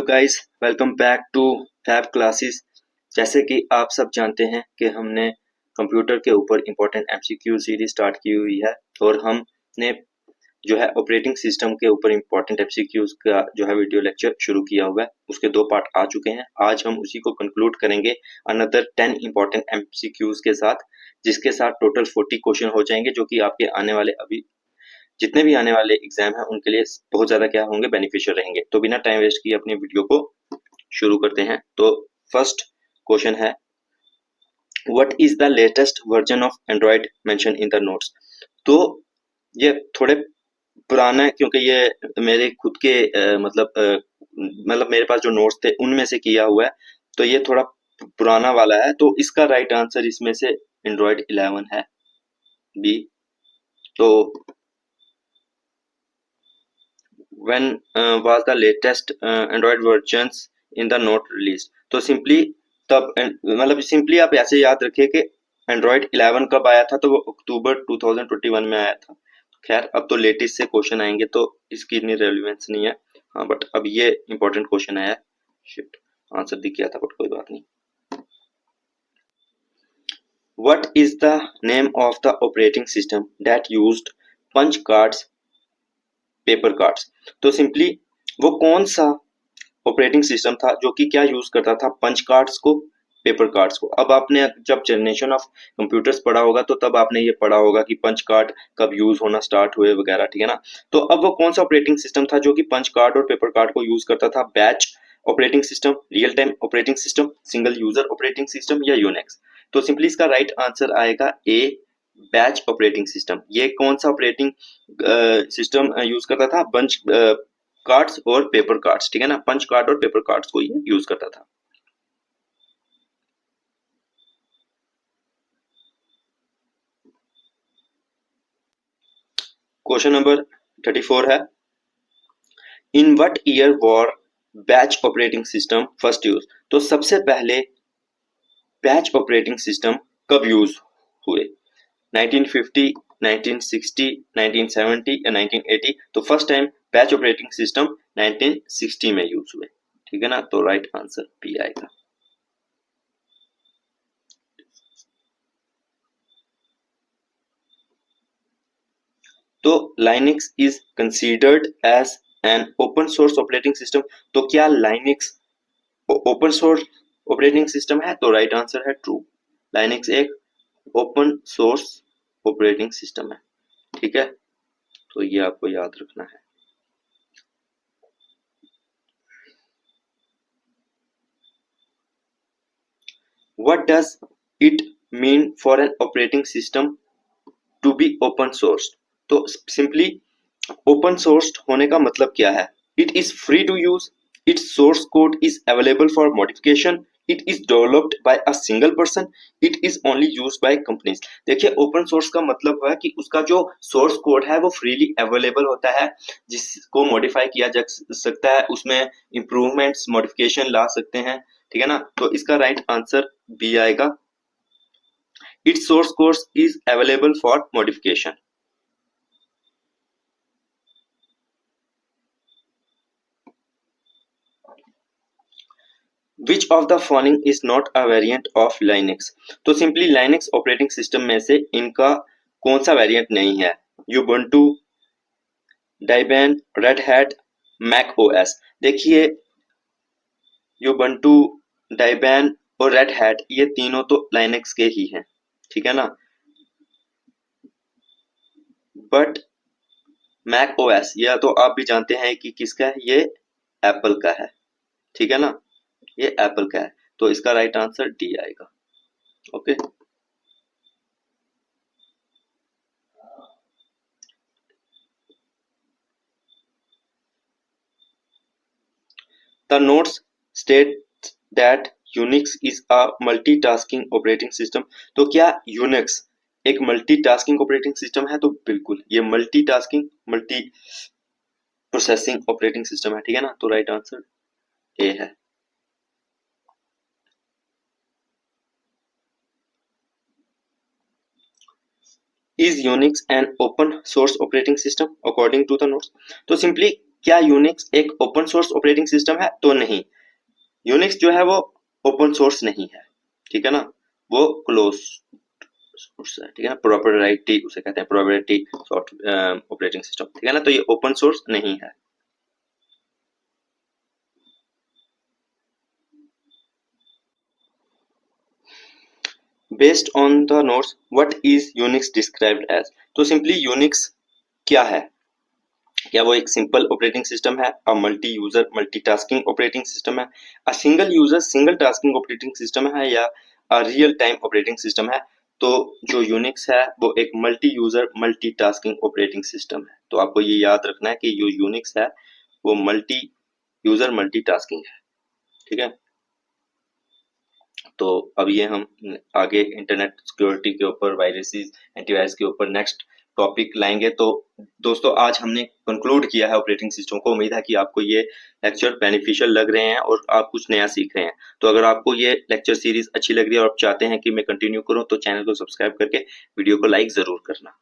Guys, welcome back to Fab Classes. जैसे कि आप सब जानते हैं कि हमने कंप्यूटर के ऊपर इम्पोर्टेंट एमसीक्यू सीरीज स्टार्ट की हुई है और हमने जो है ऑपरेटिंग सिस्टम के ऊपर इम्पोर्टेंट एमसीक्यूज का जो है वीडियो लेक्चर शुरू किया हुआ है। उसके 2 पार्ट आ चुके हैं। आज हम उसी को कंक्लूड करेंगे अनदर 10 इम्पोर्टेंट एमसीक्यूज के साथ, जिसके साथ टोटल 40 क्वेश्चन हो जाएंगे, जो कि आपके आने वाले जितने भी आने वाले एग्जाम हैं उनके लिए बहुत ज्यादा क्या होंगे, बेनिफिशियल रहेंगे। तो बिना टाइम वेस्ट किए अपनी वीडियो को शुरू करते हैं। तो फर्स्ट क्वेश्चन है, what is the latest version of Android mention in the notes. तो ये थोड़े पुराना है, क्योंकि ये मेरे खुद के मतलब मेरे पास जो नोट्स थे उनमें से किया हुआ है, तो ये थोड़ा पुराना वाला है। तो इसका राइट आंसर इसमें से एंड्रॉइड 11 है, बी। तो when was the latest Android versions in the note released। तो सिंपली तब मतलब सिंपली आप ऐसे याद रखिए कि Android 11 कब आया था, तो वो अक्टूबर 2021 में आया था। खैर, अब तो लेटेस्ट से क्वेश्चन आएंगे तो इसकी इतनी रेलेवेंस नहीं है। हाँ, बट अब ये इंपॉर्टेंट क्वेश्चन आया है। शिट, आंसर दिख गया था, बट कोई बात नहीं। What is the name of the operating system that used punch cards, paper cards. तो सिंपली वो कौन सा ऑपरेटिंग सिस्टम था जो कि क्या यूज करता था, पंच कार्ड्स को, पेपर कार्ड्स को। अब आपने जब जनरेशन ऑफ कंप्यूटर्स पढ़ा होगा तो तब आपने ये पढ़ा होगा कि पंच कार्ड कब यूज होना स्टार्ट हुए वगैरह, ठीक है ना। तो अब वो कौन सा ऑपरेटिंग सिस्टम था जो कि पंच कार्ड और पेपर कार्ड को यूज करता था, batch operating system, real time operating system, single user operating system या यूनिक्स। तो सिंपली इसका राइट आंसर आएगा ए, बैच ऑपरेटिंग सिस्टम। ये कौन सा ऑपरेटिंग सिस्टम यूज करता था, पंच कार्ड्स और पेपर कार्ड्स, ठीक है ना। पंच कार्ड और पेपर कार्ड्स को ये यूज करता था। क्वेश्चन नंबर 34 है, in what year war batch operating system first use. तो सबसे पहले बैच ऑपरेटिंग सिस्टम कब यूज हुए, 1950, 1960, 1970 या 1980। तो first time batch operating system 1960 में यूज हुए, ठीक है ना। तो राइट आंसर बी आएगा। तो Linux is considered as an open source operating system. तो क्या Linux open source operating system है? तो राइट आंसर है ट्रू। लाइनक्स एक ओपन सोर्स ऑपरेटिंग सिस्टम है, ठीक है। तो ये आपको याद रखना है। What does it mean for an operating system to be open source. तो सिंपली ओपन सोर्स होने का मतलब क्या है, it is free to use, its source code is available for modification, it is developed by a single person, it is only used by companies. देखिए, open source का मतलब है कि उसका जो सोर्स कोड है वो फ्रीली अवेलेबल होता है, जिसको मॉडिफाई किया जा सकता है, उसमें इंप्रूवमेंट्स मॉडिफिकेशन ला सकते हैं, ठीक है ना। तो इसका राइट आंसर बी आएगा, its source code is available for modification। Which of the following is not a variant of Linux। तो सिंपली Linux ऑपरेटिंग सिस्टम में से इनका कौन सा वेरिएंट नहीं है, Ubuntu, Debian, Red Hat, Mac OS। देखिए, Ubuntu, Debian और Red Hat ये तीनों तो Linux के ही हैं, ठीक है ना। बट Mac OS यह तो आप भी जानते हैं कि किसका है, ये एप्पल का है, ठीक है ना। ये एप्पल का है, तो इसका राइट आंसर डी आएगा। Okay, the notes state that Unix is a multitasking operating system. तो क्या यूनिक्स एक मल्टीटास्किंग ऑपरेटिंग सिस्टम है? तो बिल्कुल, ये multitasking multi processing operating system है, ठीक है ना। तो राइट आंसर ए है। Is Unix an open source operating system according to the notes। तो सिंपली क्या यूनिक्स एक ओपन सोर्स ऑपरेटिंग सिस्टम है? तो नहीं, यूनिक्स जो है वो ओपन सोर्स नहीं है, ठीक है ना, वो क्लोज सोर्स है, ठीक है ना, प्रोप्राइटरी उसे कहते हैं, प्रोप्राइटरी ऑपरेटिंग सिस्टम, ठीक है ना, तो ये ओपन सोर्स नहीं है। Based on the notes what is Unix described as, तो सिंपली यूनिक्स क्या है? क्या वो एक सिंपल ऑपरेटिंग सिस्टम है, a multi user multitasking operating system है, a single user single tasking operating system है, या a real time operating system है? तो जो यूनिक्स है वो एक multi user multitasking operating system है। तो आपको ये याद रखना है कि जो यूनिक्स है वो मल्टी यूजर मल्टीटास्किंग है, ठीक है। तो अब ये हम आगे इंटरनेट सिक्योरिटी के ऊपर, वायरसेस, एंटीवायरस के ऊपर नेक्स्ट टॉपिक लाएंगे। तो दोस्तों आज हमने कंक्लूड किया है ऑपरेटिंग सिस्टम को। उम्मीद है कि आपको ये लेक्चर बेनिफिशियल लग रहे हैं और आप कुछ नया सीख रहे हैं। तो अगर आपको ये लेक्चर सीरीज अच्छी लग रही है और आप चाहते हैं कि मैं कंटिन्यू करूं तो चैनल को सब्सक्राइब करके वीडियो को लाइक जरूर करना।